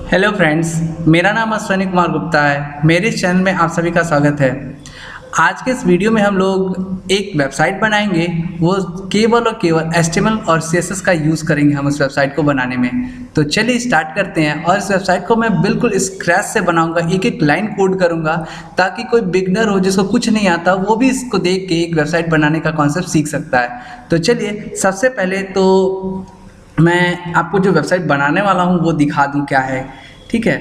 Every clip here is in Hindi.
हेलो फ्रेंड्स, मेरा नाम अश्विनी कुमार गुप्ता है। मेरे इस चैनल में आप सभी का स्वागत है। आज के इस वीडियो में हम लोग एक वेबसाइट बनाएंगे। वो केवल और केवल HTML और CSS का यूज़ करेंगे हम उस वेबसाइट को बनाने में। तो चलिए स्टार्ट करते हैं। और इस वेबसाइट को मैं बिल्कुल स्क्रैच से बनाऊंगा, एक एक लाइन कोड करूंगा ताकि कोई बिगनर हो जिसको कुछ नहीं आता वो भी इसको देख के एक वेबसाइट बनाने का कॉन्सेप्ट सीख सकता है। तो चलिए सबसे पहले तो मैं आपको जो वेबसाइट बनाने वाला हूँ वो दिखा दूँ क्या है। ठीक है,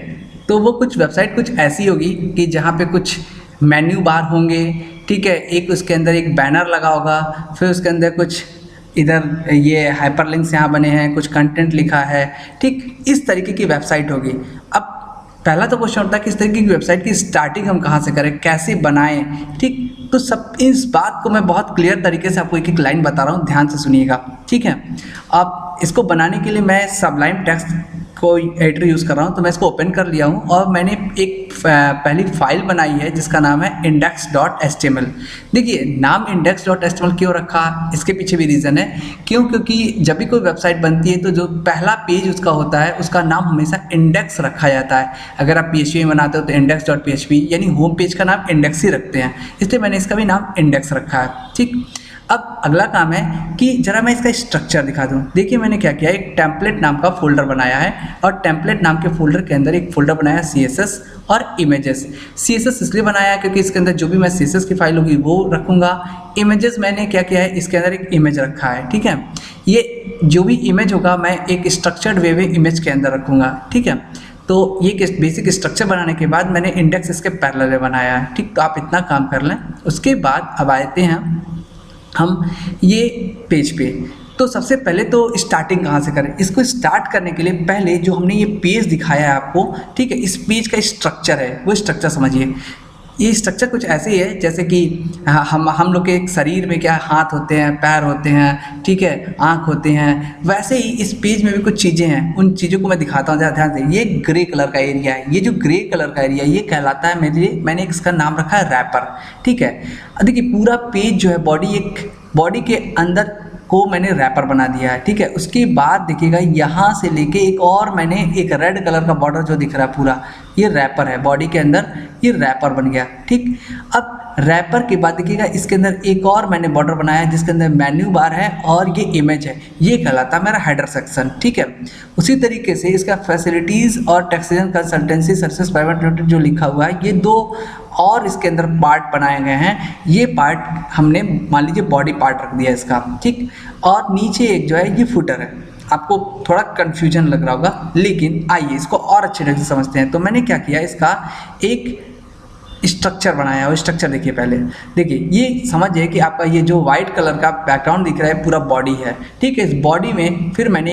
तो वो वेबसाइट कुछ ऐसी होगी कि जहाँ पे कुछ मेन्यू बार होंगे। ठीक है, एक उसके अंदर एक बैनर लगा होगा, फिर उसके अंदर कुछ इधर ये हाइपरलिंक्स यहाँ बने हैं, कुछ कंटेंट लिखा है। ठीक इस तरीके की वेबसाइट होगी। अब पहला तो क्वेश्चन होता है कि इस तरीके की वेबसाइट की स्टार्टिंग हम कहाँ से करें, कैसे बनाएं। ठीक, तो सब इस बात को मैं बहुत क्लियर तरीके से आपको एक एक लाइन बता रहा हूँ, ध्यान से सुनिएगा। ठीक है, अब इसको बनाने के लिए मैं सबलाइन टेक्स्ट को एडिटर यूज़ कर रहा हूँ। तो मैं इसको ओपन कर लिया हूँ और मैंने एक पहली फाइल बनाई है जिसका नाम है index.html। देखिए, नाम index.html क्यों रखा, इसके पीछे भी रीज़न है। क्योंकि जब भी कोई वेबसाइट बनती है तो जो पहला पेज उसका होता है उसका नाम हमेशा इंडेक्स रखा जाता है। अगर आप PHP में बनाते हो तो index.php यानी होम पेज का नाम इंडेक्स ही रखते हैं, इसलिए मैंने इसका भी नाम इंडेक्स रखा है। ठीक, अब अगला काम है कि जरा मैं इसका स्ट्रक्चर दिखा दूं। देखिए मैंने क्या किया, एक टेम्पलेट नाम का फोल्डर बनाया है और टेम्पलेट नाम के फोल्डर के अंदर एक फोल्डर बनाया CSS और इमेजेस। CSS इसलिए बनाया है क्योंकि इसके अंदर जो भी मैं CSS की फाइल होगी वो रखूँगा। इमेजेस मैंने क्या किया है, इसके अंदर एक इमेज रखा है। ठीक है, ये जो भी इमेज होगा मैं एक स्ट्रक्चर्ड वे में इमेज के अंदर रखूँगा। ठीक है, तो ये बेसिक स्ट्रक्चर बनाने के बाद मैंने इंडेक्स इसके पैरेलल में बनाया है। ठीक, तो आप इतना काम कर लें। उसके बाद अब आते हैं हम ये पेज पे। तो सबसे पहले तो स्टार्टिंग कहाँ से करें, इसको स्टार्ट करने के लिए पहले जो हमने ये पेज दिखाया है आपको, ठीक है, इस पेज का स्ट्रक्चर है वो स्ट्रक्चर समझिए। ये स्ट्रक्चर कुछ ऐसे ही है जैसे कि हम लोग के शरीर में क्या हाथ होते हैं, पैर होते हैं, ठीक है, आँख होते हैं, वैसे ही इस पेज में भी कुछ चीज़ें हैं। उन चीज़ों को मैं दिखाता हूँ, ज़रा ध्यान से। ये ग्रे कलर का एरिया है, ये जो ग्रे कलर का एरिया ये कहलाता है मेरे लिए, मैंने इसका नाम रखा है रैपर। ठीक है, देखिए पूरा पेज जो है बॉडी के अंदर को मैंने रैपर बना दिया है। ठीक है, उसके बाद देखिएगा यहाँ से लेके एक और मैंने एक रेड कलर का बॉर्डर जो दिख रहा है पूरा, ये रैपर है बॉडी के अंदर, ये रैपर बन गया। ठीक, अब रैपर के बाद देखिएगा इसके अंदर एक और मैंने बॉर्डर बनाया है जिसके अंदर मेन्यू बार है और ये इमेज है, ये कहलाता है मेरा हेडर सेक्शन। ठीक है, उसी तरीके से इसका फैसिलिटीज़ और taxation consultancy services private limited जो लिखा हुआ है, ये दो और इसके अंदर पार्ट बनाए गए हैं। ये पार्ट हमने मान लीजिए बॉडी पार्ट रख दिया इसका। ठीक, और नीचे एक जो है ये फुटर है। आपको थोड़ा कन्फ्यूजन लग रहा होगा, लेकिन आइए इसको और अच्छे ढंग से समझते हैं। तो मैंने क्या किया, इसका एक स्ट्रक्चर बनाया है। वो स्ट्रक्चर देखिए पहले, देखिए ये समझिए कि आपका ये जो वाइट कलर का बैकग्राउंड दिख रहा है पूरा बॉडी है। ठीक है, इस बॉडी में फिर मैंने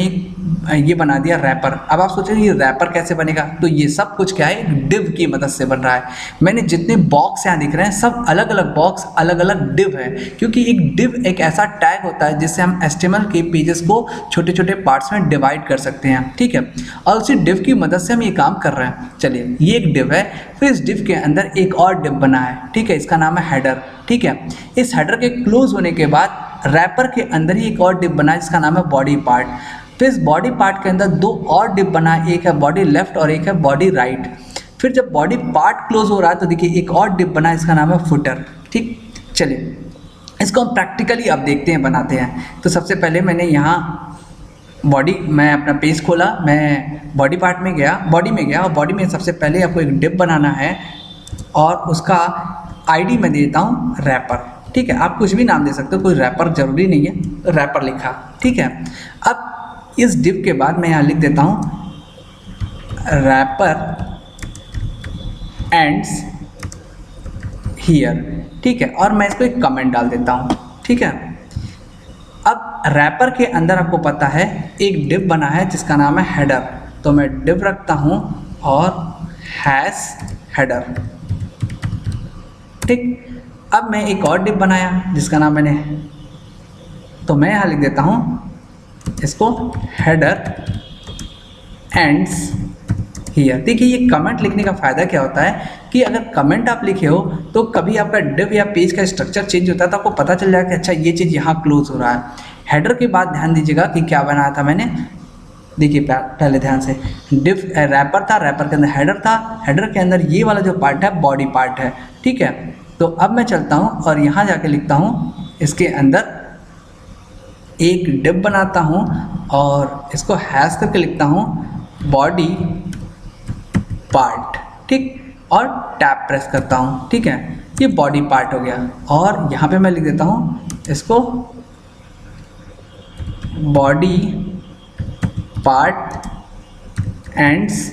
ये बना दिया रैपर। अब आप सोचेंगे ये रैपर कैसे बनेगा, तो ये सब कुछ क्या है, डिव की मदद से बन रहा है। मैंने जितने बॉक्स यहाँ दिख रहे हैं सब अलग अलग बॉक्स, अलग अलग डिव है, क्योंकि एक डिव एक ऐसा टैग होता है जिससे हम HTML के पेजेस को छोटे छोटे पार्ट्स में डिवाइड कर सकते हैं। ठीक है, और उसी डिव की मदद से हम ये काम कर रहे हैं। चलिए, ये एक डिव है, फिर इस डिव के अंदर एक और डिव बना है। ठीक है, इसका नाम है हेडर। ठीक है, इस हेडर के क्लोज होने के बाद रैपर के अंदर ही एक और डिव बना है जिसका नाम है बॉडी पार्ट। फिर इस बॉडी पार्ट के अंदर दो और डिव बना है, एक है बॉडी लेफ्ट और एक है बॉडी राइट। फिर जब बॉडी पार्ट क्लोज हो रहा है तो देखिए एक और डिव बना है, इसका नाम है फुटर। ठीक, चलिए इसको हम प्रैक्टिकली अब देखते हैं, बनाते हैं। तो सबसे पहले मैंने यहाँ मैं अपना पेज खोला, मैं बॉडी पार्ट में गया, बॉडी में गया, और बॉडी में सबसे पहले आपको एक डिव बनाना है और उसका ID मैं देता हूँ रैपर। ठीक है, आप कुछ भी नाम दे सकते हो, कोई रैपर जरूरी नहीं है, रैपर लिखा। ठीक है, अब इस डिव के बाद मैं यहाँ लिख देता हूँ रैपर एंड्स हियर। ठीक है, और मैं इसको एक कमेंट डाल देता हूँ। ठीक है, अब रैपर के अंदर आपको पता है एक डिव बना है जिसका नाम है हेडर, तो मैं डिव रखता हूँ और हैश हेडर। ठीक, अब मैं एक और डिव बनाया जिसका नाम तो मैं यहाँ लिख देता हूँ इसको हेडर एंड्स हियर। देखिए ये कमेंट लिखने का फ़ायदा क्या होता है कि अगर कमेंट आप लिखे हो तो कभी आपका डिव या पेज का स्ट्रक्चर चेंज होता है तो आपको पता चल जाएगा कि अच्छा ये चीज़ यहाँ क्लोज हो रहा है। हेडर के बाद ध्यान दीजिएगा कि क्या बनाया था मैंने, देखिए पहले ध्यान से, डिफ रैपर था, रैपर के अंदर हेडर था, हेडर के अंदर ये वाला जो पार्ट है बॉडी पार्ट है, ठीक है। तो अब मैं चलता हूँ और यहाँ जाके लिखता हूँ, इसके अंदर एक डिव बनाता हूँ और इसको हैश करके लिखता हूँ बॉडी पार्ट, ठीक, और टैब प्रेस करता हूँ, ठीक है। ये बॉडी पार्ट हो गया और यहाँ पे मैं लिख देता हूँ इसको बॉडी पार्ट एंड्स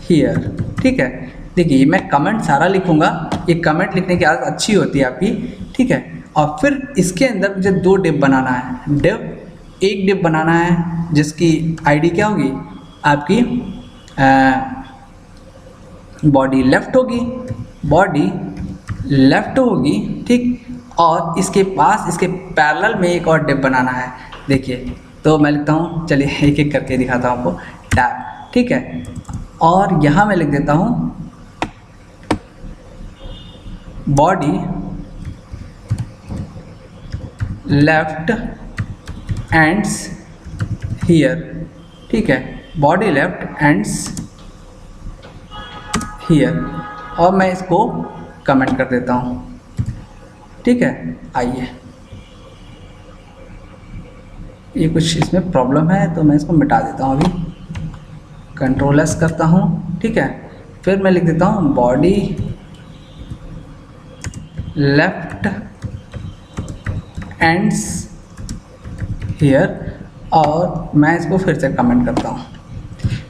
हियर, ठीक है। देखिए मैं कमेंट सारा लिखूंगा, ये कमेंट लिखने की आदत अच्छी होती है आपकी, ठीक है। और फिर इसके अंदर मुझे 2 डिव बनाना है, एक डिव बनाना है जिसकी आईडी क्या होगी आपकी, बॉडी लेफ्ट होगी, बॉडी लेफ्ट होगी, ठीक। और इसके पास इसके पैरेलल में एक और डिव बनाना है। देखिए तो मैं लिखता हूँ, चलिए एक एक करके दिखाता हूँ आपको, टैब, ठीक है। और यहाँ मैं लिख देता हूँ बॉडी लेफ्ट एंड्स हियर, ठीक है, बॉडी लेफ्ट एंड्स हियर। और मैं इसको कमेंट कर देता हूँ, ठीक है। आइए, ये कुछ इसमें प्रॉब्लम है तो मैं इसको मिटा देता हूँ, अभी कंट्रोल एस करता हूँ, ठीक है। फिर मैं लिख देता हूँ बॉडी लेफ्ट एंड्स हियर और मैं इसको फिर से कमेंट करता हूँ,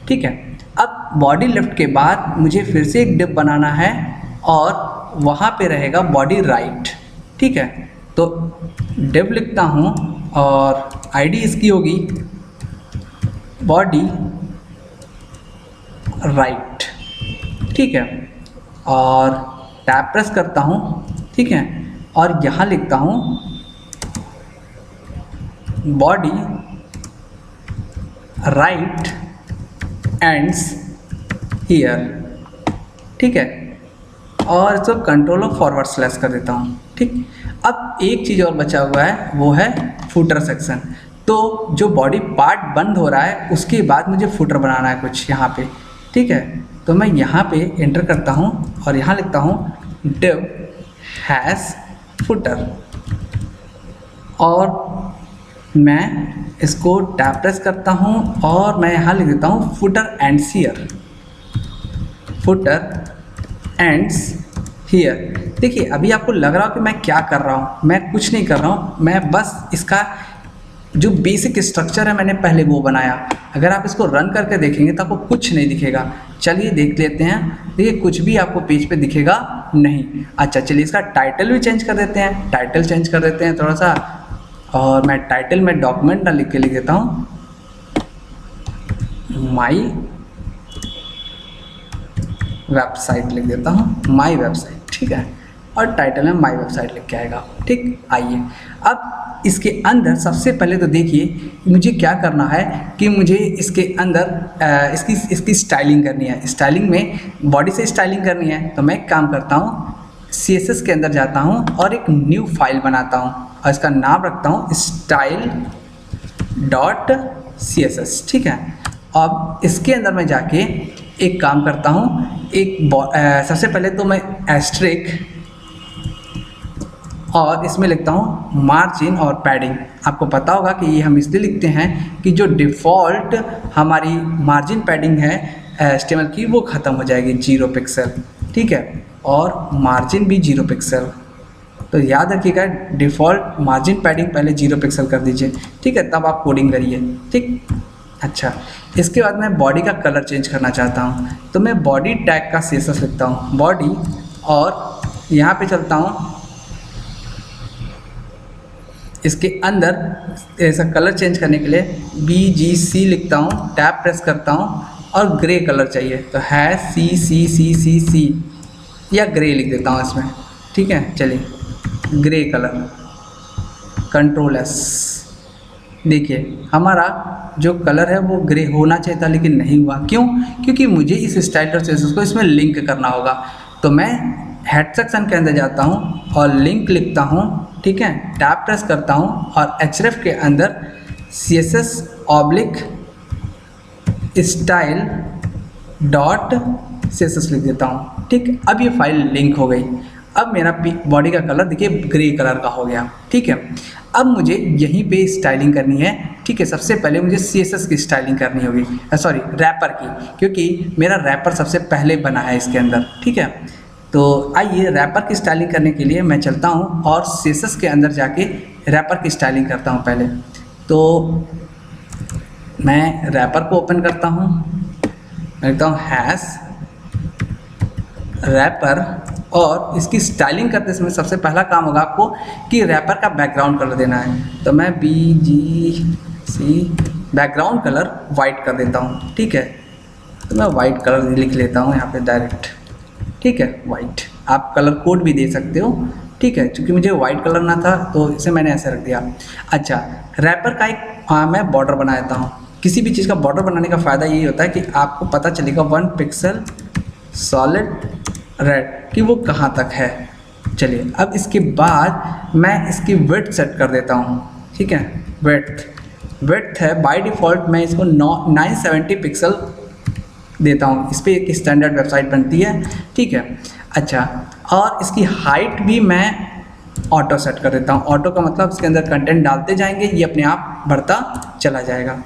ठीक है। अब बॉडी लेफ्ट के बाद मुझे फिर से एक डिव बनाना है और वहाँ पे रहेगा बॉडी राइट, ठीक है। तो डिव लिखता हूँ और आईडी इसकी होगी बॉडी राइट, ठीक है। और टैब प्रेस करता हूँ, ठीक है। और यहाँ लिखता हूँ बॉडी राइट एंड्स हियर, ठीक है। और इसको कंट्रोल और फॉरवर्ड स्लैश कर देता हूँ, ठीक। अब एक चीज़ और बचा हुआ है, वो है फुटर सेक्शन। तो जो बॉडी पार्ट बंद हो रहा है उसके बाद मुझे फुटर बनाना है कुछ यहाँ पे, ठीक है। तो मैं यहाँ पे एंटर करता हूँ और यहाँ लिखता हूँ डिव हैज़ फुटर और मैं इसको टैब प्रेस करता हूँ और मैं यहाँ लिख देता हूँ footer ends here, footer ends here. देखिए अभी आपको लग रहा हो कि मैं क्या कर रहा हूँ, मैं कुछ नहीं कर रहा हूँ, मैं बस इसका जो बेसिक स्ट्रक्चर है मैंने पहले वो बनाया। अगर आप इसको रन करके देखेंगे तो आपको कुछ नहीं दिखेगा। चलिए देख लेते हैं। देखिए कुछ भी आपको पेज पे दिखेगा नहीं। अच्छा चलिए इसका टाइटल भी चेंज कर देते हैं, टाइटल चेंज कर देते हैं थोड़ा सा। और मैं टाइटल में डॉक्यूमेंट ना लिख के लिख देता हूँ माई वेबसाइट, लिख देता हूँ माई वेबसाइट, ठीक है। और टाइटल में माई वेबसाइट लिख के आएगा, ठीक। आइए अब इसके अंदर सबसे पहले तो देखिए मुझे क्या करना है कि मुझे इसके अंदर इसकी स्टाइलिंग करनी है। स्टाइलिंग में बॉडी से स्टाइलिंग करनी है तो मैं एक काम करता हूँ, CSS के अंदर जाता हूँ और एक न्यू फाइल बनाता हूँ और इसका नाम रखता हूँ style.css, ठीक है। अब इसके अंदर मैं जाके एक काम करता हूँ, सबसे पहले तो मैं एस्ट्रिक और इसमें लिखता हूँ मार्जिन और पैडिंग। आपको पता होगा कि ये हम इसलिए लिखते हैं कि जो डिफ़ॉल्ट हमारी मार्जिन पैडिंग है HTML की वो ख़त्म हो जाएगी 0 पिक्सल, ठीक है। और मार्जिन भी 0 पिक्सल, तो याद रखिएगा डिफ़ॉल्ट मार्जिन पैडिंग पहले 0 पिक्सल कर दीजिए, ठीक है, तब आप कोडिंग करिए, ठीक। अच्छा इसके बाद मैं बॉडी का कलर चेंज करना चाहता हूँ तो मैं बॉडी टैग का CSS लिखता हूँ बॉडी, और यहाँ पे चलता हूँ इसके अंदर ऐसा कलर चेंज करने के लिए BGC लिखता हूँ, टैब प्रेस करता हूँ और ग्रे कलर चाहिए तो है CCCCC या ग्रे लिख देता हूँ इसमें, ठीक है। चलिए ग्रे कलर, कंट्रोल S। देखिए हमारा जो कलर है वो ग्रे होना चाहिए था लेकिन नहीं हुआ, क्यों? क्योंकि मुझे इस स्टाइल और CSS को इसमें लिंक करना होगा। तो मैं हेड सेक्शन के अंदर जाता हूँ और लिंक लिखता हूँ, ठीक है, टैब प्रेस करता हूँ और href के अंदर CSS स्टाइल डॉट CSS लिख देता हूँ। ठीक, अब ये फाइल लिंक हो गई। अब मेरा बॉडी का कलर देखिए ग्रे कलर का हो गया। ठीक है, अब मुझे यहीं पे स्टाइलिंग करनी है। ठीक है, सबसे पहले मुझे CSS की स्टाइलिंग करनी होगी, सॉरी रैपर की, क्योंकि मेरा रैपर सबसे पहले बना है इसके अंदर। ठीक है, तो आइए रैपर की स्टाइलिंग करने के लिए मैं चलता हूँ और CSS के अंदर जाके रैपर की स्टाइलिंग करता हूँ। पहले तो मैं रैपर को ओपन करता हूँ, मैं लिखता हूँ हैश रैपर, और इसकी स्टाइलिंग करते समय सबसे पहला काम होगा आपको कि रैपर का बैकग्राउंड कलर देना है। तो मैं BGC बैकग्राउंड कलर वाइट कर देता हूँ। ठीक है, तो मैं वाइट कलर लिख लेता हूँ यहाँ पे डायरेक्ट। ठीक है, वाइट, आप कलर कोड भी दे सकते हो। ठीक है, क्योंकि मुझे वाइट कलर ना था तो इसे मैंने ऐसे रख दिया। अच्छा, रैपर का एक मैं बॉर्डर बना देता हूँ। किसी भी चीज़ का बॉर्डर बनाने का फ़ायदा यही होता है कि आपको पता चलेगा 1 पिक्सल सॉलिड रेड कि वो कहाँ तक है। चलिए, अब इसके बाद मैं इसकी विड्थ सेट कर देता हूँ। ठीक है, विड्थ है बाय डिफ़ॉल्ट मैं इसको 970 पिक्सल देता हूँ। इस पर एक स्टैंडर्ड वेबसाइट बनती है। ठीक है, अच्छा, और इसकी हाइट भी मैं ऑटो सेट कर देता हूँ। ऑटो का मतलब इसके अंदर कंटेंट डालते जाएंगे, ये अपने आप बढ़ता चला जाएगा।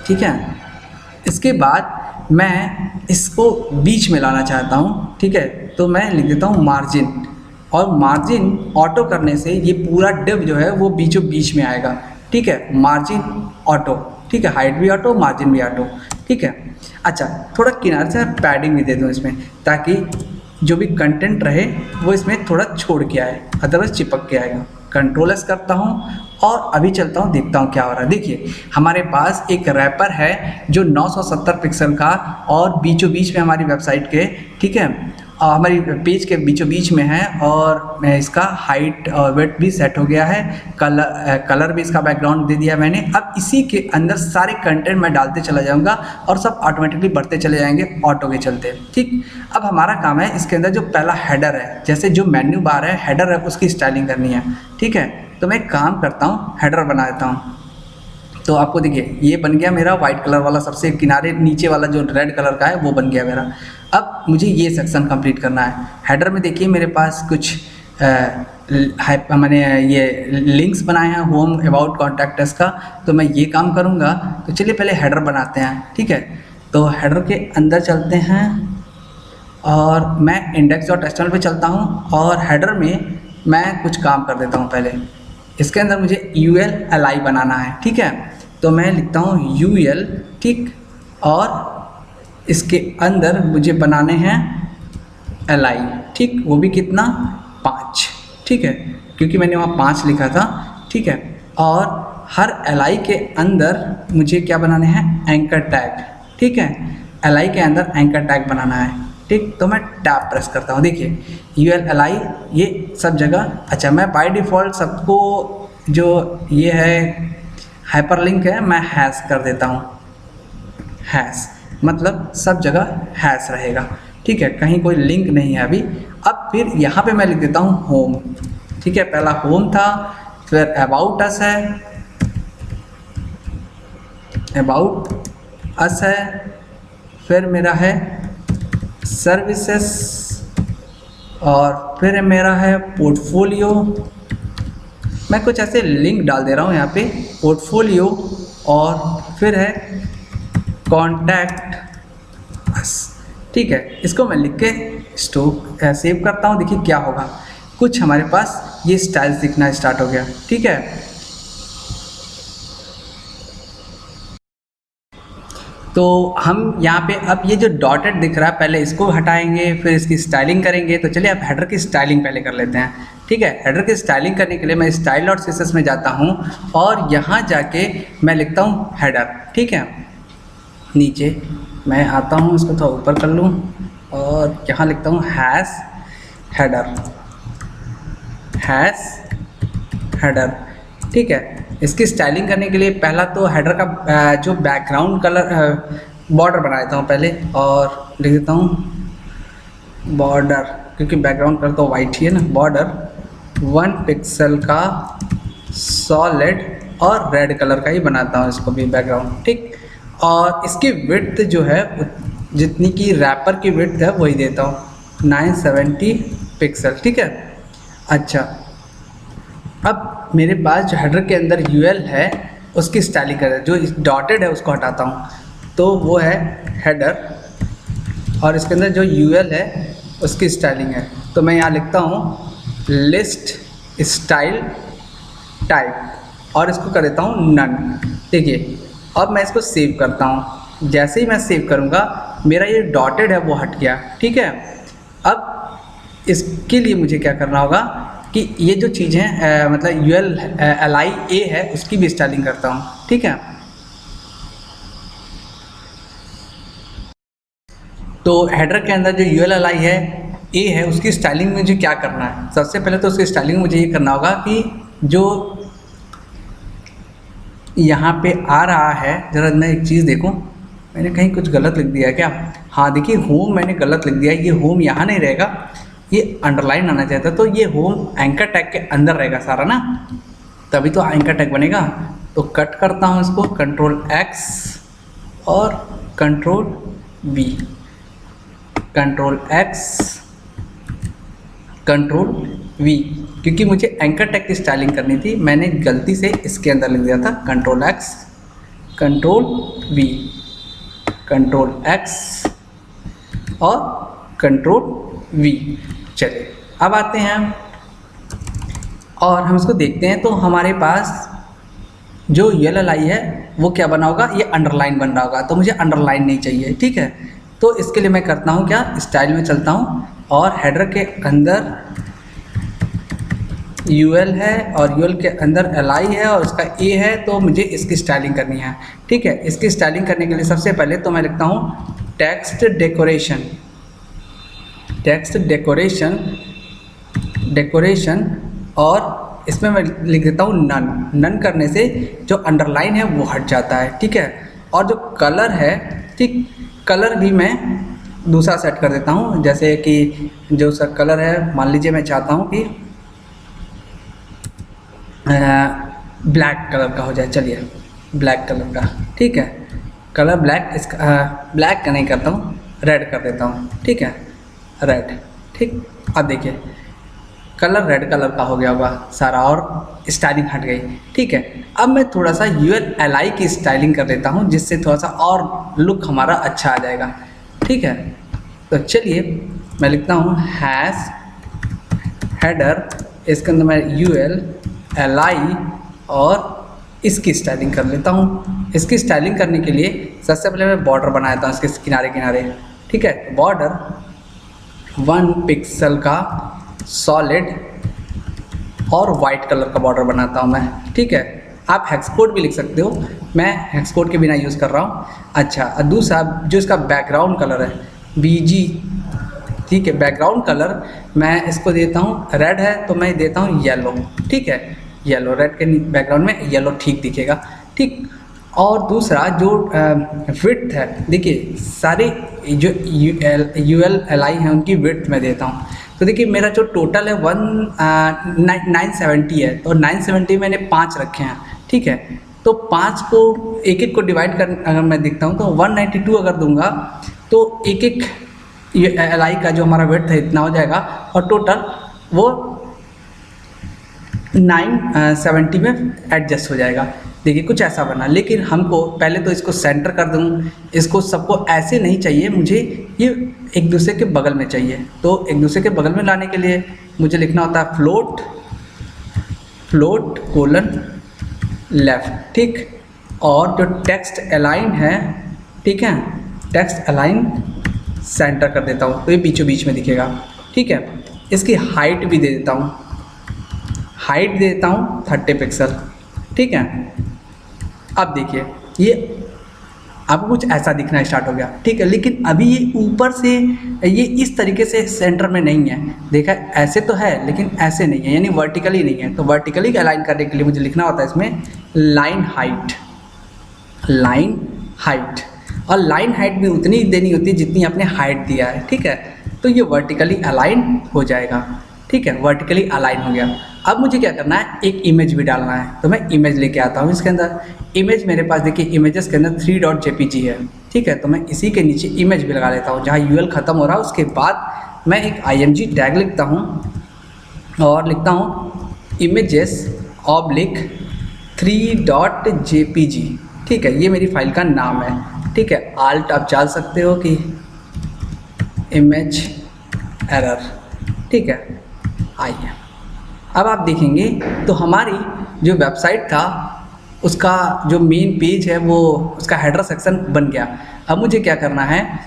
ठीक है, इसके बाद मैं इसको बीच में लाना चाहता हूँ। ठीक है, तो मैं लिख देता हूँ मार्जिन, और मार्जिन ऑटो करने से ये पूरा डिव जो है वो बीचों बीच में आएगा। ठीक है, मार्जिन ऑटो। ठीक है, हाइट भी ऑटो, मार्जिन भी ऑटो। ठीक है, अच्छा, थोड़ा किनारे से पैडिंग भी दे दूँ इसमें, ताकि जो भी कंटेंट रहे वो इसमें थोड़ा छोड़ के आए, अदरवाइज चिपक के आएगा। कंट्रोल S करता हूँ और अभी चलता हूँ, देखता हूँ क्या हो रहा है। देखिए, हमारे पास एक रैपर है जो 970 पिक्सल का और बीचों बीच में हमारी वेबसाइट के, ठीक है, हमारी पेज के बीचों बीच में है, और इसका हाइट और वेट भी सेट हो गया है। कलर भी इसका बैकग्राउंड दे दिया मैंने। अब इसी के अंदर सारे कंटेंट मैं डालते चला जाऊंगा और सब ऑटोमेटिकली बढ़ते चले जाएंगे ऑटो के चलते। ठीक, अब हमारा काम है इसके अंदर जो पहला हेडर है, जैसे जो मेन्यू बार है, हेडर है, उसकी स्टाइलिंग करनी है। ठीक है, तो मैं एक काम करता हूँ, हेडर बना देता हूँ। तो आपको देखिए ये बन गया मेरा वाइट कलर वाला, सबसे किनारे नीचे वाला जो रेड कलर का है वो बन गया मेरा। अब मुझे ये सेक्शन कंप्लीट करना है। हेडर में देखिए मेरे पास कुछ मैंने ये लिंक्स बनाए हैं होम, अबाउट, कॉन्टैक्ट अस का, तो मैं ये काम करूँगा। तो चलिए पहले हेडर बनाते हैं। ठीक है, तो हेडर के अंदर चलते हैं और मैं index.html पे चलता हूँ, और हेडर में मैं कुछ काम कर देता हूँ। पहले इसके अंदर मुझे UL-li बनाना है। ठीक है, तो मैं लिखता हूँ UL, ठीक, और इसके अंदर मुझे बनाने हैं li, ठीक, वो भी कितना, 5। ठीक है, क्योंकि मैंने वहाँ 5 लिखा था। ठीक है, और हर li के अंदर मुझे क्या बनाने हैं, एंकर टैग। ठीक है, li के अंदर एंकर टैग बनाना है। ठीक, तो मैं टैब प्रेस करता हूँ। देखिए UL-li ये सब जगह। अच्छा, मैं बाय डिफ़ॉल्ट सबको जो ये है हाइपरलिंक है मैं हैश कर देता हूँ। हैश मतलब सब जगह हैश रहेगा। ठीक है, कहीं कोई लिंक नहीं है अभी। अब फिर यहाँ पे मैं लिख देता हूँ होम। ठीक है, पहला होम था, फिर अबाउट अस है, अबाउट अस है, फिर मेरा है सर्विसेस, और फिर मेरा है पोर्टफोलियो। मैं कुछ ऐसे लिंक डाल दे रहा हूँ यहाँ पे, पोर्टफोलियो, और फिर है कॉन्टैक्ट अस। ठीक है, इसको मैं लिख के सेव करता हूँ। देखिए क्या होगा, कुछ हमारे पास ये स्टाइल्स दिखना स्टार्ट हो गया। ठीक है, तो हम यहाँ पे अब ये जो डॉटेड दिख रहा है पहले इसको हटाएंगे, फिर इसकी स्टाइलिंग करेंगे। तो चलिए अब हेडर की स्टाइलिंग पहले कर लेते हैं। ठीक है, हेडर की स्टाइलिंग करने के लिए मैं style.css में जाता हूँ और यहाँ जाके मैं लिखता हूँ हेडर। ठीक है, नीचे मैं आता हूँ, इसको थोड़ा ऊपर कर लूँ और यहाँ लिखता हूँ हैश हेडर, हैश हेडर। ठीक है, इसकी स्टाइलिंग करने के लिए पहला तो हेडर का जो बैकग्राउंड कलर बॉर्डर बना देता हूँ पहले, और लिख देता हूँ बॉर्डर, क्योंकि बैकग्राउंड कलर तो वाइट ही है ना। बॉर्डर 1 पिक्सल का सॉलिड और रेड कलर का ही बनाता हूँ इसको भी बैकग्राउंड। ठीक, और इसकी विड्थ जो है जितनी की रैपर की विड्थ है वही देता हूँ 970 पिक्सल, ठीक है। अच्छा, अब मेरे पास जो हेडर के अंदर यूएल है उसकी स्टाइलिंग कर, जो डॉटेड है उसको हटाता हूँ, तो वो है हेडर, और इसके अंदर जो यूएल है उसकी स्टाइलिंग है। तो मैं यहाँ लिखता हूँ लिस्ट स्टाइल टाइप और इसको कर देता हूँ नन। देखिए अब मैं इसको सेव करता हूँ। जैसे ही मैं सेव करूँगा मेरा ये डॉटेड है वो हट गया, ठीक है। अब इसके लिए मुझे क्या करना होगा कि ये जो चीज़ है मतलब ULLI है उसकी भी स्टाइलिंग करता हूँ, ठीक है। तो हेडर के अंदर जो ULLI है A है उसकी स्टाइलिंग में मुझे क्या करना है। सबसे पहले तो उसकी स्टाइलिंग मुझे ये करना होगा कि जो यहाँ पे आ रहा है, ज़रा मैं एक चीज़ देखूँ, मैंने कहीं कुछ गलत लिख दिया है क्या? हाँ देखिए, होम मैंने गलत लिख दिया है। ये होम यहाँ नहीं रहेगा, ये अंडरलाइन आना चाहिए था। तो ये होम एंकर टैग के अंदर रहेगा सारा ना, तभी तो एंकर टैग बनेगा। तो कट करता हूँ इसको, Ctrl X और Ctrl V, Ctrl X Ctrl V, क्योंकि मुझे एंकर टैग की स्टाइलिंग करनी थी, मैंने गलती से इसके अंदर लिख दिया था। Ctrl X Ctrl V, Ctrl X और Ctrl V। चलिए अब आते हैं और हम इसको देखते हैं। तो हमारे पास जो ULLI है वो क्या बना होगा, ये अंडरलाइन बन रहा होगा, तो मुझे अंडरलाइन नहीं चाहिए, ठीक है। तो इसके लिए मैं करता हूँ क्या, स्टाइल में चलता हूँ और हेडर के अंदर UL है और UL के अंदर LI है और उसका A है, तो मुझे इसकी स्टाइलिंग करनी है, ठीक है। इसकी स्टाइलिंग करने के लिए सबसे पहले तो मैं लिखता हूँ टेक्स्ट डेकोरेशन और इसमें मैं लिख देता हूँ नन करने से जो अंडरलाइन है वो हट जाता है, ठीक है। और जो कलर है, ठीक, कलर भी मैं दूसरा सेट कर देता हूँ। जैसे कि जो सा कलर है, मान लीजिए मैं चाहता हूँ कि ब्लैक कलर का हो जाए, चलिए ब्लैक कलर का, ठीक है। कलर ब्लैक, इसका ब्लैक का नहीं करता हूँ, रेड कर देता हूँ, ठीक है, रेड, ठीक। अब देखिए कलर रेड कलर का हो गया होगा सारा और स्टाइलिंग हट गई, ठीक है। अब मैं थोड़ा सा ULLI की स्टाइलिंग कर देता हूँ जिससे थोड़ा सा और लुक हमारा अच्छा आ जाएगा, ठीक है। तो चलिए मैं लिखता हूँ हैश हेडर, इसके अंदर मैं ULLI और इसकी स्टाइलिंग कर लेता हूँ। इसकी स्टाइलिंग करने के लिए सबसे पहले मैं बॉर्डर बना देता हूँ इसके किनारे किनारे, ठीक है। बॉर्डर 1 पिक्सल का सॉलिड और वाइट कलर का बॉर्डर बनाता हूँ मैं, ठीक है। आप हेक्स कोड भी लिख सकते हो, मैं हेक्स कोड के बिना यूज़ कर रहा हूँ। अच्छा, दूसरा जो इसका बैकग्राउंड कलर है BG, ठीक है, बैकग्राउंड कलर मैं इसको देता हूँ, रेड है तो मैं देता हूँ येलो, ठीक है, येलो, रेड के बैकग्राउंड में येलो ठीक दिखेगा, ठीक। और दूसरा जो विड्थ है, देखिए सारे जो ULLI हैं उनकी विड्थ मैं देता हूँ। तो देखिए मेरा जो टोटल है 970 है, तो 970 मैंने 5 रखे हैं, ठीक है। तो 5 को एक एक को डिवाइड कर अगर मैं देखता हूँ तो 192 अगर दूंगा तो एक एक LI का जो हमारा विड्थ है इतना हो जाएगा और टोटल वो 970 में एडजस्ट हो जाएगा। देखिए कुछ ऐसा बना, लेकिन हमको पहले तो इसको सेंटर कर दूँ, इसको सबको ऐसे नहीं चाहिए, मुझे ये एक दूसरे के बगल में चाहिए। तो एक दूसरे के बगल में लाने के लिए मुझे लिखना होता है फ्लोट कोलन लेफ्ट, ठीक। और जो टेक्स्ट अलाइन है, ठीक है, टेक्स्ट अलाइन सेंटर कर देता हूँ तो ये बीचों बीच में दिखेगा, ठीक है। इसकी हाइट भी दे देता हूँ, हाइट दे देता हूँ 30 पिक्सल, ठीक है। अब देखिए ये आपको कुछ ऐसा दिखना स्टार्ट हो गया, ठीक है। लेकिन अभी ये ऊपर से ये इस तरीके से सेंटर में नहीं है, देखा ऐसे तो है लेकिन ऐसे नहीं है, यानी वर्टिकली नहीं है। तो वर्टिकली अलाइन करने के लिए मुझे लिखना होता है इसमें लाइन हाइट, और लाइन हाइट भी उतनी देनी होती है जितनी आपने हाइट दिया है, ठीक है। तो ये वर्टिकली अलाइन हो जाएगा, ठीक है, वर्टिकली अलाइन हो गया। अब मुझे क्या करना है, एक इमेज भी डालना है, तो मैं इमेज लेके आता हूँ इसके अंदर। इमेज मेरे पास देखिए इमेजेस के अंदर 3.jpg है, ठीक है। तो मैं इसी के नीचे इमेज भी लगा लेता हूँ, जहाँ यूएल ख़त्म हो रहा है उसके बाद मैं एक img टैग लिखता हूँ और लिखता हूँ images ऑब्लिक 3.jpg, ठीक है। ये मेरी फाइल का नाम है, ठीक है। आल्ट आप डाल सकते हो कि इमेज एरर, ठीक है। आइए अब आप देखेंगे तो हमारी जो वेबसाइट था उसका जो मेन पेज है वो उसका हेडर सेक्शन बन गया। अब मुझे क्या करना है,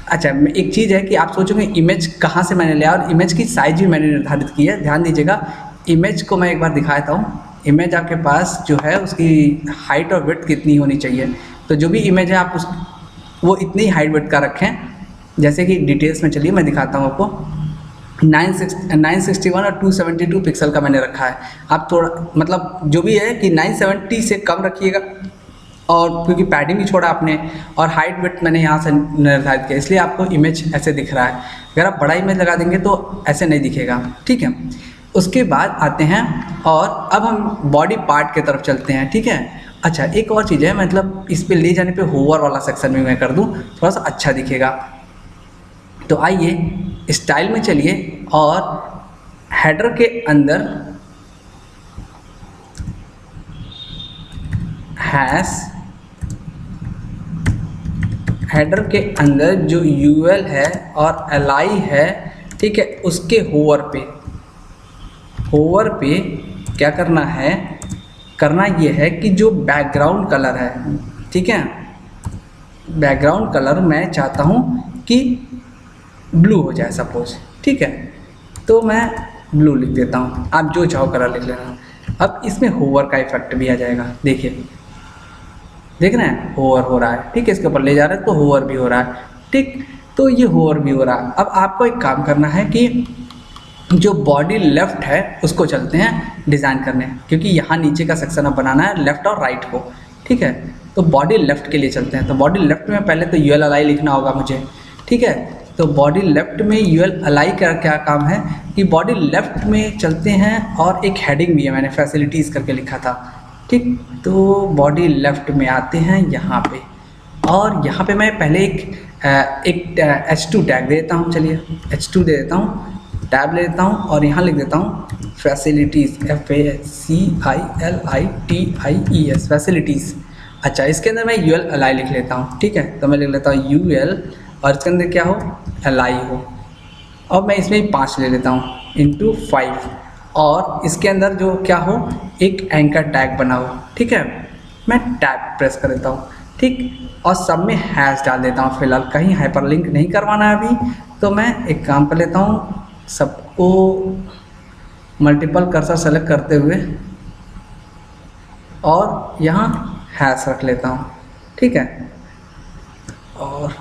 अच्छा एक चीज़ है कि आप सोचोगे इमेज कहाँ से मैंने लिया, और इमेज की साइज भी मैंने निर्धारित की है। ध्यान दीजिएगा, इमेज को मैं एक बार दिखाता हूँ। इमेज आपके पास जो है उसकी हाइट और विड्थ कितनी होनी चाहिए, तो जो भी इमेज है आप वो इतनी हाइट विड्थ का रखें। जैसे कि डिटेल्स में चलिए मैं दिखाता हूँ आपको। 961 और 272 पिक्सल का मैंने रखा है। आप थोड़ा मतलब जो भी है कि 970 से कम रखिएगा, और क्योंकि पैडिंग भी छोड़ा आपने, और हाइट विड्थ मैंने यहाँ से निर्धारित किया, इसलिए आपको इमेज ऐसे दिख रहा है। अगर आप बड़ा इमेज लगा देंगे तो ऐसे नहीं दिखेगा, ठीक है। उसके बाद आते हैं और अब हम बॉडी पार्ट की तरफ चलते हैं, ठीक है। अच्छा एक और चीज़ है, मतलब इस पर ले जाने पे होवर वाला सेक्शन भी मैं कर दूँ, थोड़ा सा अच्छा दिखेगा। तो आइए स्टाइल में चलिए और हेडर के अंदर हेडर के अंदर जो यूएल है और एलआई है, ठीक है, उसके होवर पे क्या करना है, करना ये है कि जो बैकग्राउंड कलर है, ठीक है, बैकग्राउंड कलर मैं चाहता हूँ कि ब्लू हो जाए सपोज, ठीक है। तो मैं ब्लू लिख देता हूँ, आप जो चाहो कलर लिख लेना। अब इसमें होवर का इफेक्ट भी आ जाएगा, देखिए देख रहे हैं होवर हो रहा है, ठीक है। इसके ऊपर ले जा रहे हैं तो होवर भी हो रहा है, ठीक। तो ये होवर भी हो रहा है। अब आपको एक काम करना है कि जो बॉडी लेफ्ट है उसको चलते हैं डिज़ाइन करने, क्योंकि यहाँ नीचे का सेक्शन अब बनाना है लेफ्ट और राइट को, ठीक है। तो बॉडी लेफ्ट के लिए चलते हैं। तो बॉडी लेफ्ट में पहले तो यूएल एलआई लिखना होगा मुझे, ठीक है। तो बॉडी लेफ्ट में यूएल एलआई का क्या काम है कि बॉडी लेफ्ट में चलते हैं, और एक हेडिंग भी है, मैंने फैसिलिटीज़ करके लिखा था, ठीक। तो बॉडी लेफ्ट में आते हैं यहाँ पे, और यहाँ पे मैं पहले एक H2 टैग दे देता हूँ। चलिए H2 दे देता हूँ, टैब ले लेता हूँ और यहाँ लिख देता हूँ फैसिलिटीज़, FACILITIES फैसिलिटीज़। अच्छा इसके अंदर मैं यूएल एलआई लिख लेता हूँ, ठीक है। तो मैं लिख लेता हूँ यूएल और इसके अंदर क्या हो, एलआई हो, और मैं इसमें 5 ले लेता हूँ इंटू 5, और इसके अंदर जो क्या हो, एक एंकर टैग बना हो, ठीक है। मैं टैब प्रेस कर देता हूँ, ठीक, और सब में हैश डाल देता हूँ। फिलहाल कहीं हाइपरलिंक नहीं करवाना है अभी, तो मैं एक काम कर लेता हूँ, सबको मल्टीपल कर्सर सेलेक्ट करते हुए और यहाँ हैश रख लेता हूँ, ठीक है। और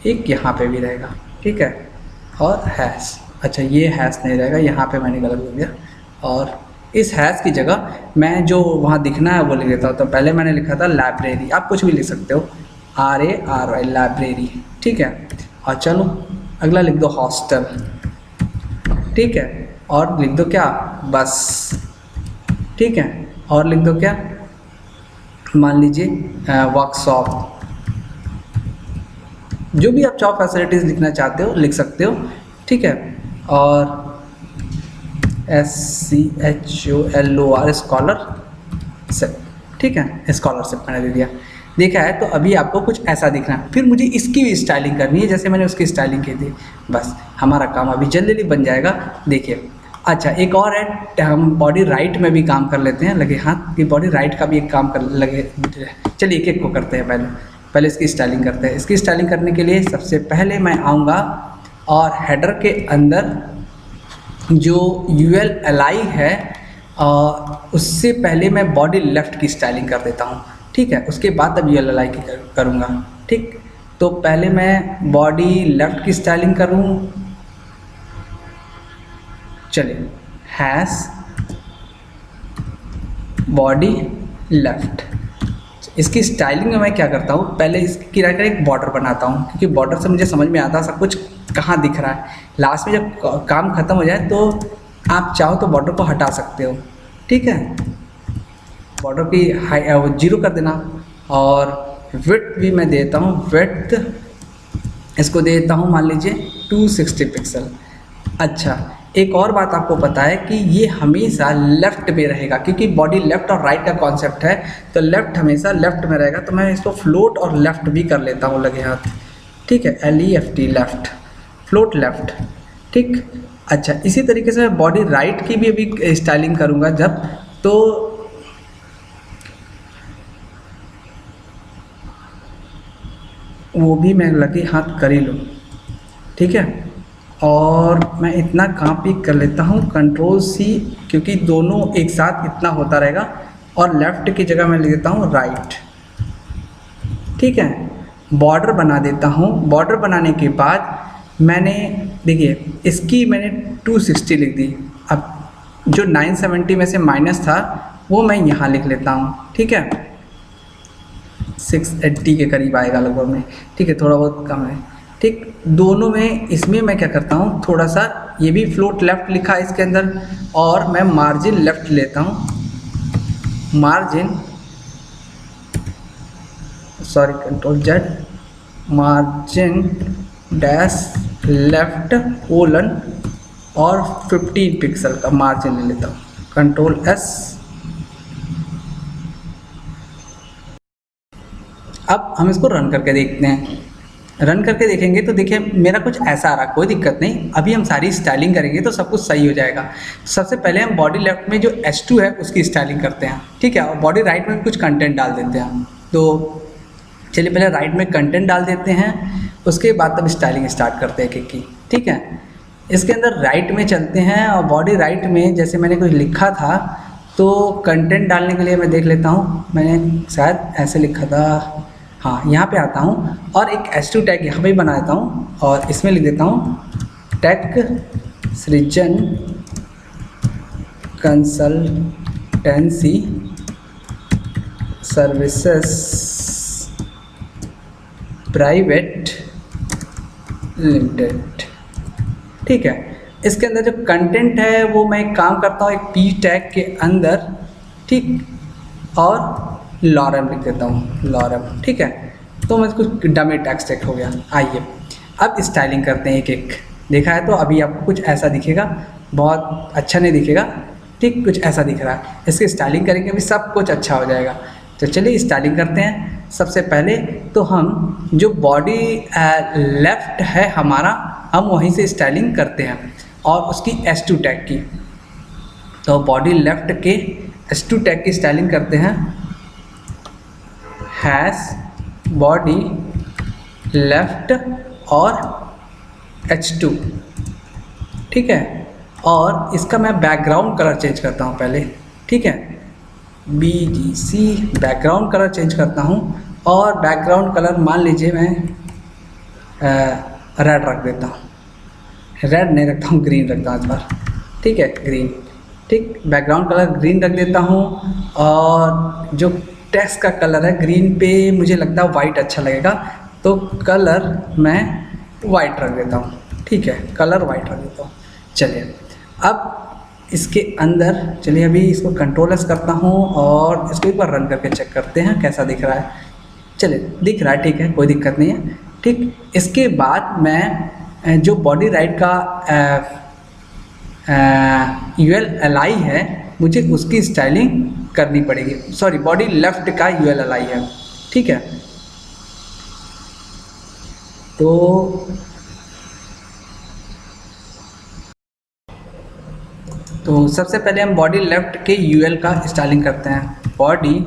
एक यहाँ पे भी रहेगा, ठीक है, और हैश। अच्छा ये हैश नहीं रहेगा, यहाँ पे मैंने गलत बोल दिया, और इस हैश की जगह मैं जो वहाँ दिखना है वो लिख देता हूँ। तो पहले मैंने लिखा था लाइब्रेरी, आप कुछ भी लिख सकते हो, RARY लाइब्रेरी, ठीक है। और चलो अगला लिख दो हॉस्टल, ठीक है, और लिख दो क्या, बस, ठीक है, और लिख दो क्या, मान लीजिए वर्कशॉप। जो भी आप चाहो फैसिलिटीज़ लिखना चाहते हो लिख सकते हो, ठीक है। और SCHOLOR स्कॉलरशिप, ठीक है, स्कॉलरशिप मैंने दे दिया। देखा है, तो अभी आपको कुछ ऐसा दिखना है। फिर मुझे इसकी भी स्टाइलिंग करनी है जैसे मैंने उसकी स्टाइलिंग की थी, बस हमारा काम अभी जल्दी बन जाएगा। देखिए अच्छा एक और है, हम बॉडी राइट में भी काम कर लेते हैं, लगे हाथ की बॉडी राइट का भी एक काम कर लगे। चलिए एक एक को करते हैं, पहले इसकी स्टाइलिंग करते हैं। इसकी स्टाइलिंग करने के लिए सबसे पहले मैं आऊँगा और हेडर के अंदर जो यूएल एलआई है उससे पहले मैं बॉडी लेफ्ट की स्टाइलिंग कर देता हूँ, ठीक है। उसके बाद अब यूएल एलआई की करूँगा, ठीक। तो पहले मैं बॉडी लेफ्ट की स्टाइलिंग करूँ, चलिए हैश बॉडी लेफ्ट। इसकी स्टाइलिंग में मैं क्या करता हूँ, पहले इसकी किराए का एक बॉर्डर बनाता हूँ, क्योंकि बॉर्डर से मुझे समझ में आता है सब कुछ कहाँ दिख रहा है। लास्ट में जब काम ख़त्म हो जाए तो आप चाहो तो बॉर्डर को हटा सकते हो, ठीक है। बॉर्डर की हाई 0 कर देना, और विड्थ भी मैं देता हूँ, विड्थ इसको देता हूँ मान लीजिए 260 पिक्सल। अच्छा, एक और बात आपको पता है कि ये हमेशा लेफ़्ट में रहेगा, क्योंकि बॉडी लेफ़्ट और राइट का कॉन्सेप्ट है, तो लेफ़्ट हमेशा लेफ़्ट में रहेगा। तो मैं इसको फ्लोट और लेफ़्ट भी कर लेता हूँ लगे हाथ, ठीक है, LEFT लेफ़्ट, फ्लोट लेफ़्ट, ठीक। अच्छा, इसी तरीके से मैं बॉडी राइट की भी अभी स्टाइलिंग करूँगा जब, तो वो भी मैं लगे हाथ कर ही लूँ, ठीक है। और मैं इतना कॉपी कर लेता हूँ, Ctrl+C, क्योंकि दोनों एक साथ इतना होता रहेगा, और लेफ़्ट की जगह मैं लिख देता हूँ राइट, ठीक है। बॉर्डर बना देता हूँ। बॉर्डर बनाने के बाद मैंने देखिए इसकी मैंने 260 लिख दी। अब जो 970 में से माइनस था वो मैं यहाँ लिख लेता हूँ, ठीक है। 680 के करीब आएगा लगभग में, ठीक है, थोड़ा बहुत कम है, ठीक। दोनों में इसमें मैं क्या करता हूँ, थोड़ा सा ये भी फ्लोट लेफ़्ट लिखा है इसके अंदर, और मैं मार्जिन लेफ़्ट लेता हूँ, margin sorry Ctrl+Z, margin dash left colon और 15 पिक्सल का मार्जिन ले लेता हूँ, Ctrl+S। अब हम इसको रन करके देखते हैं। रन करके देखेंगे तो देखिए मेरा कुछ ऐसा आ रहा, कोई दिक्कत नहीं। अभी हम सारी स्टाइलिंग करेंगे तो सब कुछ सही हो जाएगा। सबसे पहले हम बॉडी लेफ्ट में जो H2 है उसकी स्टाइलिंग करते हैं, ठीक है, और बॉडी राइट में कुछ कंटेंट डाल देते हैं। तो चलिए पहले राइट में कंटेंट डाल देते हैं, उसके बाद तब स्टाइलिंग स्टार्ट करते हैं केक की, ठीक है। इसके अंदर राइट में चलते हैं, और बॉडी राइट में जैसे मैंने कुछ लिखा था तो कंटेंट डालने के लिए मैं देख लेता हूँ, मैंने शायद ऐसे लिखा था, हाँ, यहाँ पे आता हूँ और एक H2 टैग यहाँ पे बना देता हूँ, और इसमें लिख देता हूँ टेक सृजन कंसल्टेंसी सर्विसेज प्राइवेट लिमिटेड, ठीक है। इसके अंदर जो कंटेंट है वो मैं एक काम करता हूँ, एक पी टैग के अंदर, ठीक, और लॉरम लिख देता हूँ, लॉरम, ठीक है। तो मैं कुछ डमी टेक्स्ट हो गया। आइए अब स्टाइलिंग करते हैं एक एक। देखा है तो अभी आपको कुछ ऐसा दिखेगा, बहुत अच्छा नहीं दिखेगा, ठीक, कुछ ऐसा दिख रहा है। इसकी स्टाइलिंग करेंगे अभी सब कुछ अच्छा हो जाएगा। तो चलिए स्टाइलिंग करते हैं। सबसे पहले तो हम जो बॉडी लेफ्ट है हमारा, हम वहीं से स्टाइलिंग करते हैं, और उसकी H2 टैग की। तो बॉडी लेफ्ट के H2 टैग की स्टाइलिंग करते हैं, हैश बॉडी लेफ्ट और H2, ठीक है। और इसका मैं बैकग्राउंड कलर चेंज करता हूँ पहले, ठीक है, BGC बैकग्राउंड कलर चेंज करता हूँ, और बैकग्राउंड कलर मान लीजिए मैं रेड रख देता हूँ, रेड नहीं रखता हूँ, ग्रीन रखता हूँ इस बार, ठीक है, ग्रीन, ठीक। बैकग्राउंड कलर ग्रीन रख देता हूँ, और जो टेक्स्ट का कलर है ग्रीन पे मुझे लगता है वाइट अच्छा लगेगा, तो कलर मैं वाइट रख देता हूँ, ठीक है, कलर वाइट रख देता हूँ। चलिए अब इसके अंदर, चलिए अभी इसको Ctrl+S करता हूँ, और इसको एक बार रन करके चेक करते हैं कैसा दिख रहा है। चलिए दिख रहा है, ठीक है, कोई दिक्कत नहीं है, ठीक। इसके बाद मैं जो बॉडी राइट का ULLI है, मुझे उसकी स्टाइलिंग करनी पड़ेगी। सॉरी, बॉडी लेफ्ट का ULLI है, ठीक है। तो सबसे पहले हम बॉडी लेफ्ट के UL का स्टाइलिंग करते हैं, बॉडी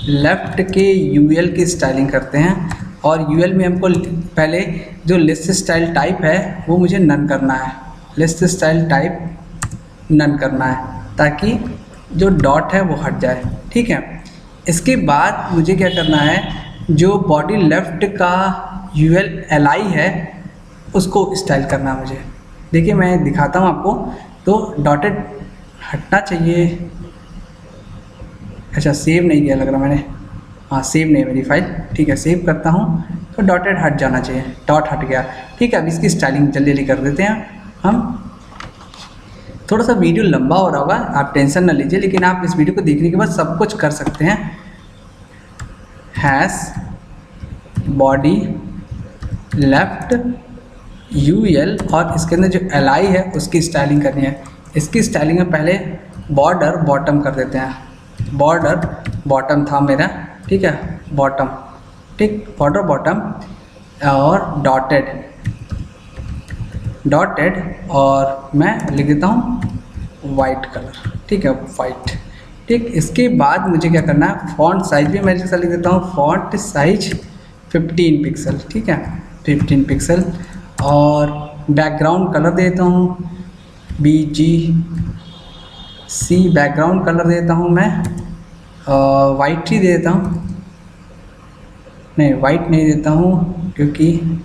लेफ्ट के UL की स्टाइलिंग करते हैं। और UL में हमको पहले जो लिस्ट स्टाइल टाइप है वो मुझे नन करना है, लिस्ट स्टाइल टाइप नन करना है, ताकि जो डॉट है वो हट जाए, ठीक है। इसके बाद मुझे क्या करना है, जो बॉडी लेफ्ट का ULLI है उसको स्टाइल करना है मुझे। देखिए मैं दिखाता हूँ आपको, तो डॉटेड हटना चाहिए। अच्छा, सेव नहीं किया लग रहा मैंने, हाँ सेव नहीं है मेरी फाइल, ठीक है, सेव करता हूँ तो डॉटेड हट जाना चाहिए, डॉट हट गया, ठीक है। अब इसकी स्टाइलिंग जल्दी जल्दी कर देते हैं हम। थोड़ा सा वीडियो लंबा हो रहा होगा, आप टेंशन ना लीजिए, लेकिन आप इस वीडियो को देखने के बाद सब कुछ कर सकते हैं। हैश बॉडी लेफ्ट यूएल और इसके अंदर जो एल है उसकी स्टाइलिंग करनी है। इसकी स्टाइलिंग में पहले बॉर्डर बॉटम कर देते हैं। बॉर्डर बॉटम था मेरा, ठीक है, बॉटम, ठीक, बॉर्डर बॉटम और डॉटेड और मैं लिख देता हूँ वाइट कलर, ठीक है, वाइट, ठीक। इसके बाद मुझे क्या करना है, फॉन्ट साइज भी मैं जैसा लिख देता हूँ, फॉन्ट साइज 15 पिक्सल, ठीक है, 15 पिक्सल। और बैकग्राउंड कलर देता हूँ BGC, बैकग्राउंड कलर देता हूँ मैं वाइट ही देता हूँ, नहीं वाइट नहीं देता हूँ क्योंकि,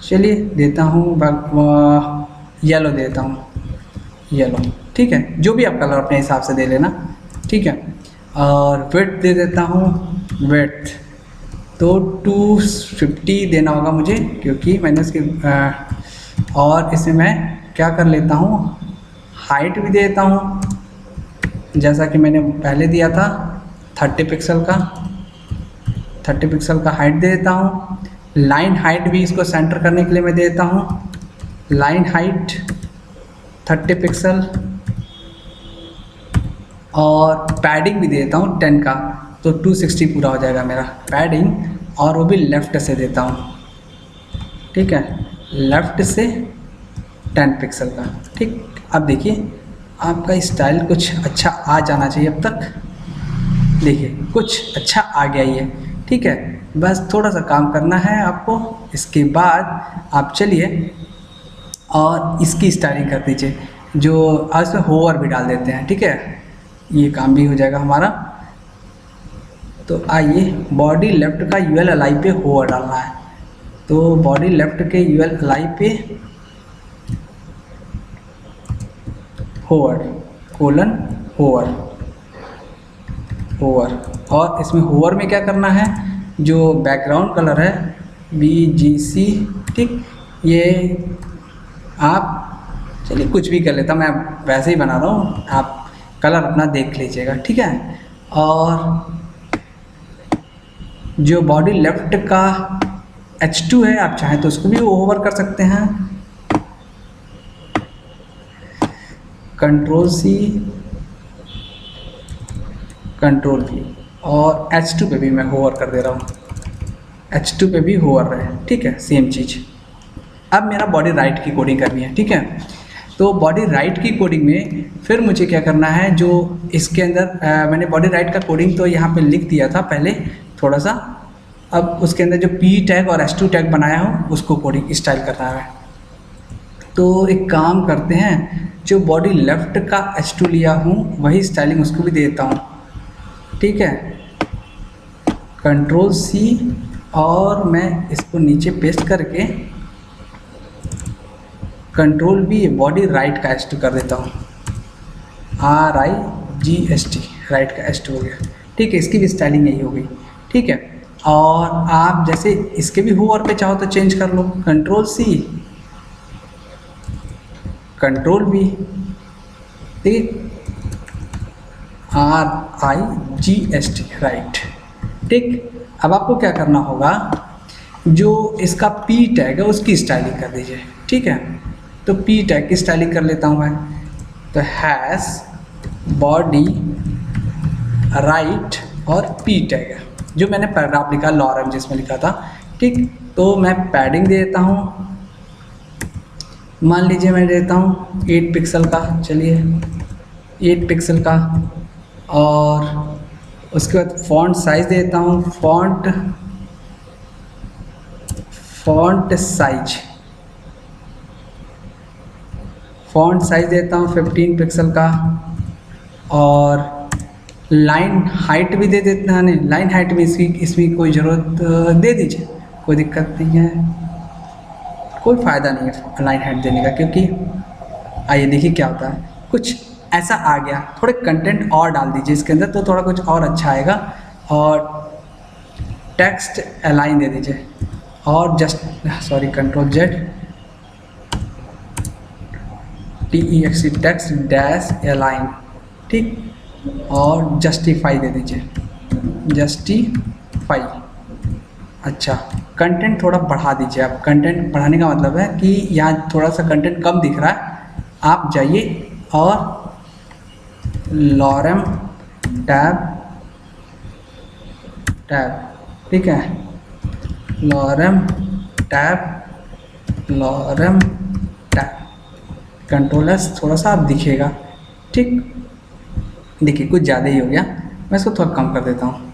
चलिए देता हूँ येलो देता हूँ, येलो, ठीक है, जो भी आप कलर अपने हिसाब से दे लेना, ठीक है। और विड्थ दे देता हूँ, विड्थ तो 250 देना होगा मुझे क्योंकि मैंने उसकी और इसमें मैं क्या कर लेता हूँ, हाइट भी देता हूँ जैसा कि मैंने पहले दिया था 30 पिक्सल का, 30 पिक्सल का हाइट दे देता हूँ। लाइन हाइट भी इसको सेंटर करने के लिए मैं देता हूँ, लाइन हाइट 30 पिक्सल। और पैडिंग भी देता हूँ 10 का, तो 260 पूरा हो जाएगा मेरा पैडिंग, और वो भी लेफ़्ट से देता हूँ, ठीक है, लेफ़्ट से 10 पिक्सल का, ठीक। अब देखिए आपका स्टाइल कुछ अच्छा आ जाना चाहिए, अब तक देखिए कुछ अच्छा आ गया ही है, ठीक है, बस थोड़ा सा काम करना है आपको। इसके बाद आप चलिए और इसकी स्टाइलिंग कर दीजिए, जो आज में होवर भी डाल देते हैं, ठीक है, ये काम भी हो जाएगा हमारा। तो आइए, बॉडी लेफ्ट का यूएल एल आई पे होवर डालना है, तो बॉडी लेफ्ट के यूएल एल आई पे होवर कोलन होवर, और इसमें होवर में क्या करना है, जो बैकग्राउंड कलर है BGC, ठीक, ये आप चलिए कुछ भी कर लेता, मैं वैसे ही बना रहा हूँ, आप कलर अपना देख लीजिएगा, ठीक है। और जो बॉडी लेफ्ट का H2 है, आप चाहें तो उसको भी ओवर कर सकते हैं, Ctrl+C Ctrl+V, और H2 पे भी मैं होवर कर दे रहा हूँ, H2 पे भी होवर रहे, ठीक है, सेम चीज़। अब मेरा बॉडी राइट की कोडिंग करनी है, ठीक है, तो बॉडी राइट की कोडिंग में फिर मुझे क्या करना है, जो इसके अंदर मैंने बॉडी राइट का कोडिंग तो यहाँ पे लिख दिया था पहले थोड़ा सा, अब उसके अंदर जो P टैग और H2 टैग बनाया हूँ उसको कोडिंग स्टाइल करना है। तो एक काम करते हैं, जो बॉडी लेफ्ट का H2 लिया हूँ वही स्टाइलिंग उसको भी देता हूँ, ठीक है, Ctrl+C, और मैं इसको नीचे पेस्ट करके Ctrl+V बॉडी राइट का H2 कर देता हूँ, RIGST, राइट का H2 हो गया, ठीक है, इसकी भी स्टाइलिंग यही हो गई, ठीक है। और आप जैसे इसके भी होवर पे चाहो तो चेंज कर लो, Ctrl+C Ctrl+V, ठीक, RIGST, राइट, ठीक। अब आपको क्या करना होगा, जो इसका P टैग है उसकी स्टाइलिंग कर दीजिए, ठीक है, तो P टैग की स्टाइलिंग कर लेता हूँ मैं, तो हैश बॉडी राइट और P टैग है, जो मैंने पैराग्राफ लिखा लॉरम जिसमें लिखा था, ठीक, तो मैं पैडिंग दे देता हूँ, मान लीजिए मैं देता हूँ 8 पिक्सल का, चलिए 8 पिक्सल का, और उसके बाद फॉन्ट साइज देता हूँ, फॉन्ट साइज देता हूँ 15 पिक्सल का, और लाइन हाइट भी दे देते हैं, नहीं लाइन हाइट भी इसमें कोई ज़रूरत दे दीजिए, कोई दिक्कत नहीं है, कोई फ़ायदा नहीं है लाइन हाइट देने का, क्योंकि आइए देखिए क्या होता है, कुछ ऐसा आ गया, थोड़े कंटेंट और डाल दीजिए इसके अंदर तो थोड़ा कुछ और अच्छा आएगा, और टेक्स्ट अलाइन दे दीजिए, और Ctrl+Z, TEXT text dash align, ठीक, और जस्टिफाई दे दीजिए, जस्टिफाई। अच्छा, कंटेंट थोड़ा बढ़ा दीजिए आप। कंटेंट बढ़ाने का मतलब है कि यहाँ थोड़ा सा कंटेंट कम दिख रहा है, आप जाइए और लॉरेम टैब, ठीक है, लॉरेम टैब, कंट्रोल एस, थोड़ा सा आप दिखेगा, ठीक। देखिए कुछ ज़्यादा ही हो गया, मैं इसको थोड़ा कम कर देता हूँ,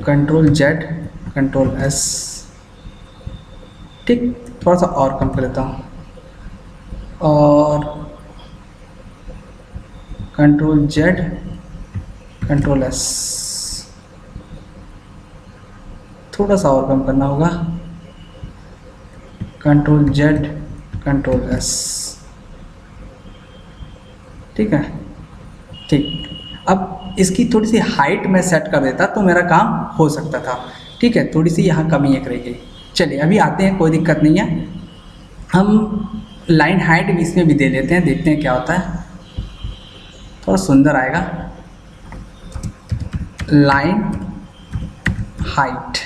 कंट्रोल जेड, कंट्रोल एस, ठीक, थोड़ा सा और कम कर देता हूँ, और कंट्रोल जेड, कंट्रोल एस, थोड़ा सा और कम करना होगा, कंट्रोल जेड, कंट्रोल एस, ठीक है, ठीक। अब इसकी थोड़ी सी हाइट मैं सेट कर देता तो मेरा काम हो सकता था, ठीक है। थोड़ी सी यहाँ कमी एक रह गई। चलिए अभी आते हैं, कोई दिक्कत नहीं है, हम लाइन हाइट भी इसमें भी दे लेते हैं, देखते हैं क्या होता है, थोड़ा सुंदर आएगा। लाइन हाइट,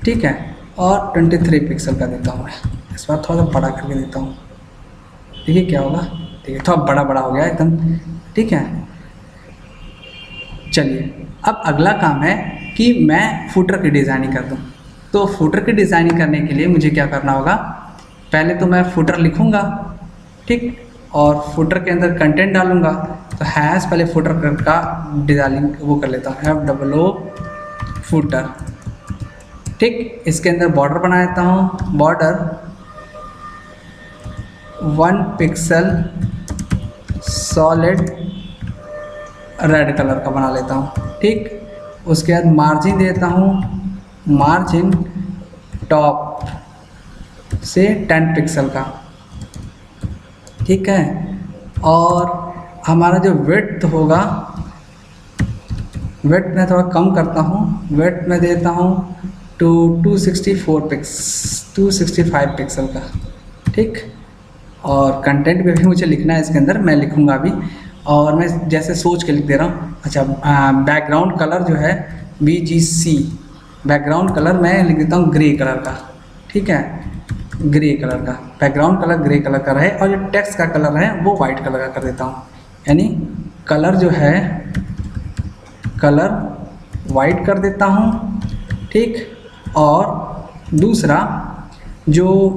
ठीक है, और 23 पिक्सल का देता हूँ मैं, इस बार थोड़ा सा बड़ा करके देता हूँ, देखिए क्या होगा, ठीक है, थोड़ा बड़ा बड़ा हो गया एकदम, ठीक है। चलिए अब अगला काम है कि मैं फुटर की डिज़ाइनिंग कर दूँ। तो फुटर की डिज़ाइनिंग करने के लिए मुझे क्या करना होगा, पहले तो मैं फुटर लिखूँगा, ठीक, और फुटर के अंदर कंटेंट डालूँगा। तो हैज़, पहले फुटर का डिज़ाइनिंग वो कर लेता हूँ, FOO फुटर, ठीक। इसके अंदर बॉर्डर बना देता हूँ, border 1 pixel solid red colour का बना लेता हूँ, ठीक। उसके बाद मार्जिन देता हूँ, मार्जिन टॉप से 10 पिक्सल का, ठीक है। और हमारा जो विड्थ होगा, विड्थ मैं थोड़ा कम करता हूँ, विड्थ मैं देता हूँ 265 पिक्सल का, ठीक। और कंटेंट भी मुझे लिखना है इसके अंदर, मैं लिखूँगा अभी, और मैं जैसे सोच के लिख दे रहा हूँ। अच्छा, बैकग्राउंड कलर जो है BGC, बैकग्राउंड कलर मैं लिख देता हूँ ग्रे कलर का, ठीक है, ग्रे कलर का, बैकग्राउंड कलर ग्रे कलर का रहे, और जो टेक्स्ट का कलर है वो वाइट कलर का कर देता हूँ, यानी कलर जो है, कलर वाइट कर देता हूँ, ठीक। और दूसरा जो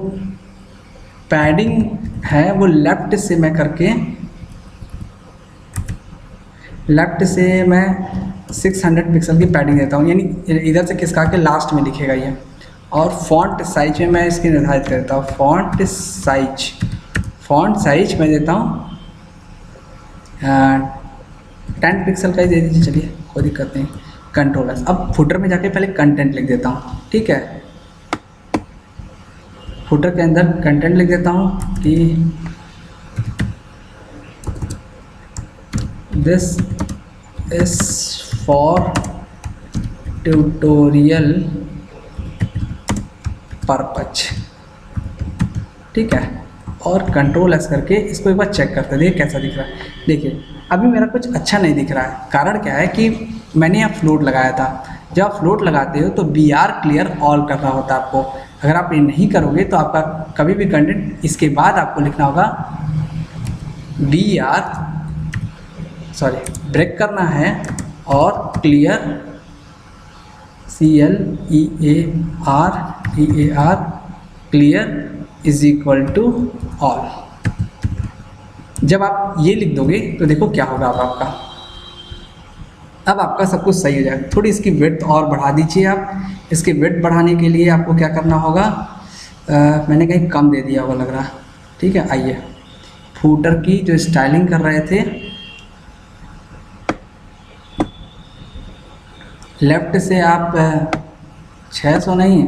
पैडिंग है वो लेफ़्ट से मैं करके, लेफ़्ट से मैं 600 पिक्सल की पैडिंग देता हूँ, यानी इधर से खिसका के लास्ट में लिखेगा ये। और फॉन्ट साइज में मैं इसकी निर्धारित करता हूँ, फॉन्ट साइज मैं देता हूँ 10 पिक्सल का ही दे दीजिए, चलिए कोई दिक्कत नहीं, कंट्रोल एस। अब फुटर में जाके पहले कंटेंट लिख देता हूँ, ठीक है, फुटर के अंदर कंटेंट लिख देता हूँ कि this is for tutorial purpose, ठीक है। और कंट्रोल एस करके इसको एक बार चेक करते हैं, देखिए कैसा दिख रहा है। देखिए अभी मेरा कुछ अच्छा नहीं दिख रहा है, कारण क्या है कि मैंने यहाँ फ्लोट लगाया था। जब आप फ्लोट लगाते हो तो BR क्लियर ऑल करना होता है आपको। अगर आप ये नहीं करोगे तो आपका कभी भी कंटेंट, इसके बाद आपको लिखना होगा ब्रेक करना है और clear, CLEAR clear is equal to all. जब आप ये लिख दोगे तो देखो क्या होगा, अब आपका सब कुछ सही हो जाएगा। थोड़ी इसकी विड्थ और बढ़ा दीजिए आप। इसकी विड्थ बढ़ाने के लिए आपको क्या करना होगा, मैंने कहीं कम दे दिया होगा लग रहा, ठीक है। आइए, फूटर की जो स्टाइलिंग कर रहे थे, लेफ़्ट से आप 600 नहीं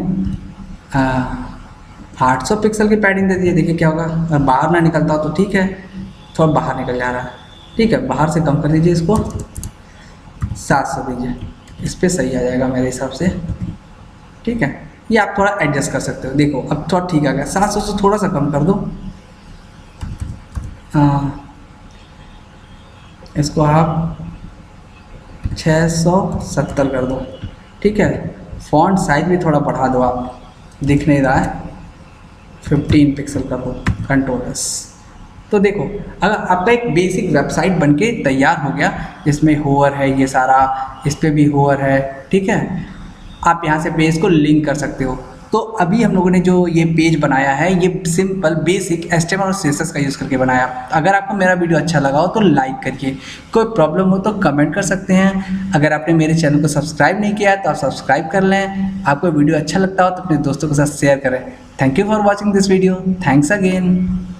800 पिक्सल की पैडिंग दे दीजिए, देखिए क्या होगा। अगर बाहर ना निकलता हो तो ठीक है, थोड़ा बाहर निकल जा रहा है, ठीक है, बाहर से कम कर दीजिए, इसको 700 दीजिए, इस पर सही आ जाएगा मेरे हिसाब से, ठीक है। ये आप थोड़ा एडजस्ट कर सकते हो। देखो अब थोड़ा ठीक आ गया, 700 से थोड़ा सा कम कर दो, इसको आप 670 कर दो, ठीक है। फॉन्ट साइज भी थोड़ा बढ़ा दो, आप दिख नहीं रहा है, 15 पिक्सल कर दो, कंट्रोल-S। तो देखो, अगर आपका एक बेसिक वेबसाइट बनके तैयार हो गया, जिसमें होवर है, ये सारा इस पर भी होवर है, ठीक है। आप यहाँ से पेज को लिंक कर सकते हो। तो अभी हम लोगों ने जो ये पेज बनाया है, ये सिंपल बेसिक HTML और CSS का यूज़ करके बनाया। अगर आपको मेरा वीडियो अच्छा लगा हो तो लाइक करिए, कोई प्रॉब्लम हो तो कमेंट कर सकते हैं। अगर आपने मेरे चैनल को सब्सक्राइब नहीं किया है तो आप सब्सक्राइब कर लें। आपको वीडियो अच्छा लगता हो तो अपने दोस्तों के साथ शेयर करें। Thank you for watching this video. Thanks again.